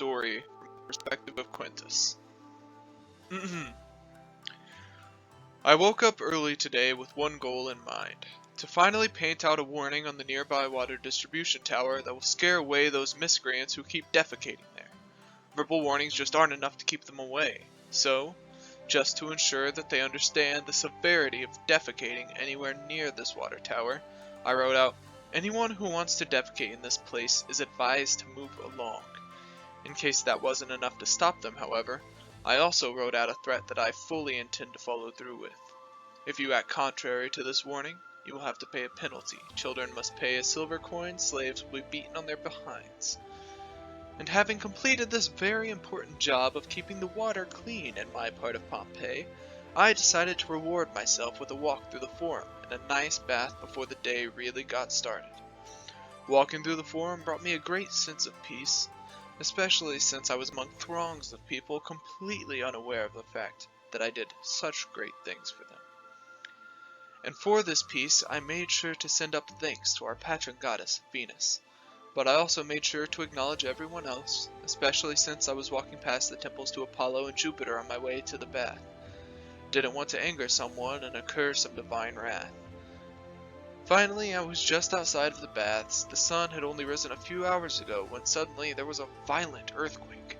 story from the perspective of Quintus. I woke up early today with one goal in mind: to finally paint out a warning on the nearby water distribution tower that will scare away those miscreants who keep defecating there. Verbal warnings just aren't enough to keep them away, so, just to ensure that they understand the severity of defecating anywhere near this water tower, I wrote out, "Anyone who wants to defecate in this place is advised to move along." In case that wasn't enough to stop them, however, I also wrote out a threat that I fully intend to follow through with. If you act contrary to this warning, you will have to pay a penalty. Children must pay a silver coin, slaves will be beaten on their behinds. And having completed this very important job of keeping the water clean in my part of Pompeii, I decided to reward myself with a walk through the Forum and a nice bath before the day really got started. Walking through the Forum brought me a great sense of peace, especially since I was among throngs of people completely unaware of the fact that I did such great things for them. And for this peace, I made sure to send up thanks to our patron goddess, Venus. But I also made sure to acknowledge everyone else, especially since I was walking past the temples to Apollo and Jupiter on my way to the bath. Didn't want to anger someone and incur some divine wrath. Finally, I was just outside of the baths. The sun had only risen a few hours ago when suddenly there was a violent earthquake.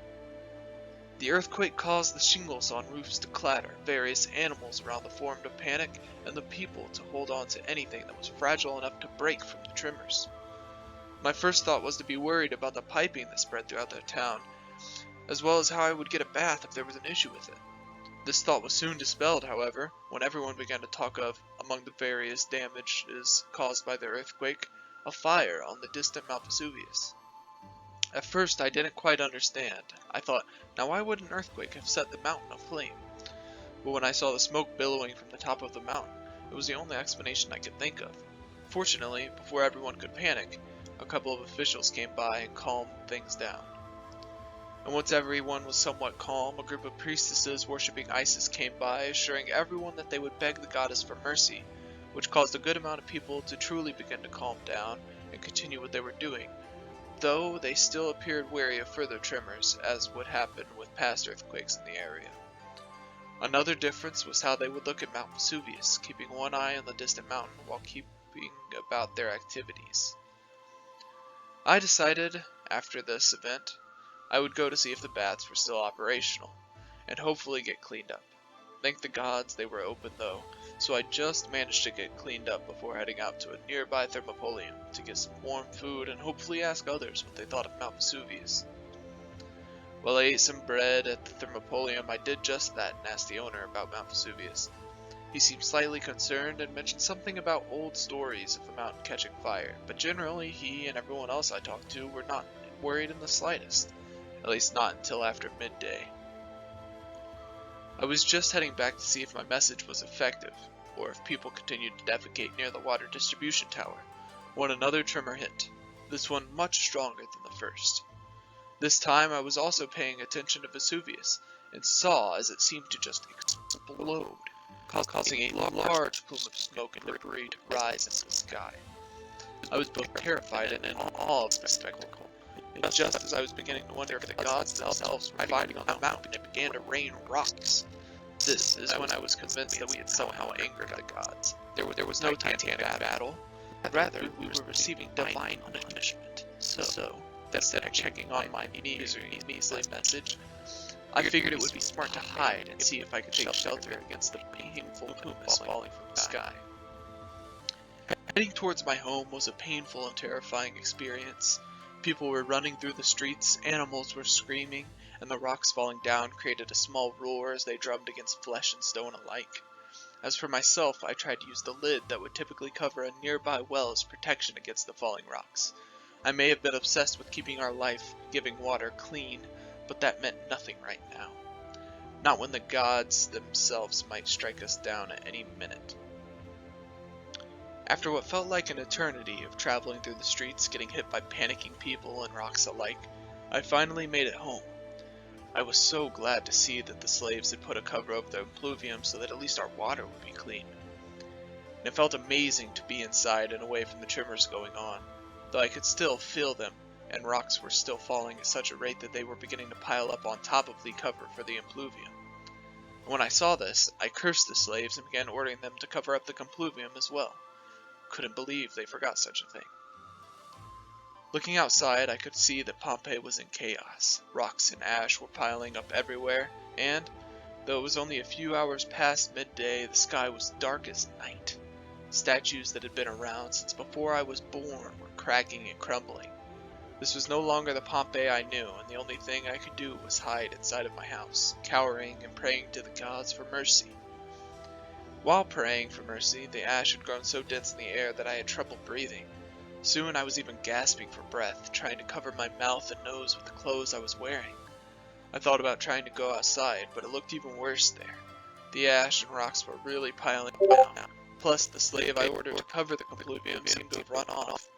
The earthquake caused the shingles on roofs to clatter, various animals around the Forum to panic, and the people to hold on to anything that was fragile enough to break from the tremors. My first thought was to be worried about the piping that spread throughout the town, as well as how I would get a bath if there was an issue with it. This thought was soon dispelled, however, when everyone began to talk of, among the various damages caused by the earthquake, a fire on the distant Mount Vesuvius. At first I didn't quite understand. I thought, now why would an earthquake have set the mountain aflame? But when I saw the smoke billowing from the top of the mountain, it was the only explanation I could think of. Fortunately, before everyone could panic, a couple of officials came by and calmed things down. And once everyone was somewhat calm, a group of priestesses worshipping Isis came by, assuring everyone that they would beg the goddess for mercy, which caused a good amount of people to truly begin to calm down and continue what they were doing, though they still appeared wary of further tremors, as would happen with past earthquakes in the area. Another difference was how they would look at Mount Vesuvius, keeping one eye on the distant mountain while keeping about their activities. I decided, after this event, I would go to see if the baths were still operational, and hopefully get cleaned up. Thank the gods they were open though, so I just managed to get cleaned up before heading out to a nearby thermopolium to get some warm food and hopefully ask others what they thought of Mount Vesuvius. While I ate some bread at the thermopolium, I did just that and asked the owner about Mount Vesuvius. He seemed slightly concerned and mentioned something about old stories of the mountain catching fire, but generally he and everyone else I talked to were not worried in the slightest. At least not until after midday. I was just heading back to see if my message was effective, or if people continued to defecate near the water distribution tower, when another tremor hit, this one much stronger than the first. This time I was also paying attention to Vesuvius, and saw as it seemed to just explode, causing a large plume of smoke and debris to rise into the sky. I was both terrified and in awe of the spectacle. And just as I was beginning to wonder if the gods themselves were fighting on the mountain, it began to rain rocks. This is when I was convinced that we had somehow angered the gods. There was no Titanic battle, rather we were receiving divine punishment. So, instead of checking on my measly message, I figured it would be smart to hide and see if I could take shelter against the painful pumice falling from the sky. Heading towards my home was a painful and terrifying experience. People were running through the streets, animals were screaming, and the rocks falling down created a small roar as they drummed against flesh and stone alike. As for myself, I tried to use the lid that would typically cover a nearby well as protection against the falling rocks. I may have been obsessed with keeping our life-giving water clean, but that meant nothing right now. Not when the gods themselves might strike us down at any minute. After what felt like an eternity of traveling through the streets, getting hit by panicking people and rocks alike, I finally made it home. I was so glad to see that the slaves had put a cover over the impluvium so that at least our water would be clean. And it felt amazing to be inside and away from the tremors going on, though I could still feel them, and rocks were still falling at such a rate that they were beginning to pile up on top of the cover for the impluvium. When I saw this, I cursed the slaves and began ordering them to cover up the compluvium as well. Couldn't believe they forgot such a thing. Looking outside, I could see that Pompeii was in chaos. Rocks and ash were piling up everywhere, and, though it was only a few hours past midday, the sky was dark as night. Statues that had been around since before I was born were cracking and crumbling. This was no longer the Pompeii I knew, and the only thing I could do was hide inside of my house, cowering and praying to the gods for mercy. While praying for mercy, the ash had grown so dense in the air that I had trouble breathing. Soon I was even gasping for breath, trying to cover my mouth and nose with the clothes I was wearing. I thought about trying to go outside, but it looked even worse there. The ash and rocks were really piling down. Plus, the slave I ordered to cover the compluvium seemed to have run off.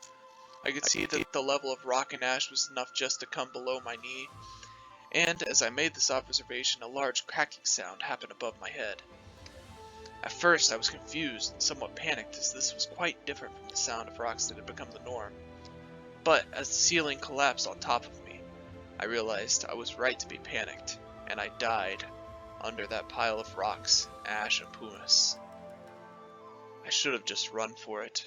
I could see that the level of rock and ash was enough just to come below my knee, and as I made this observation, a large cracking sound happened above my head. At first, I was confused and somewhat panicked, as this was quite different from the sound of rocks that had become the norm. But as the ceiling collapsed on top of me, I realized I was right to be panicked, and I died under that pile of rocks, ash, and pumice. I should have just run for it.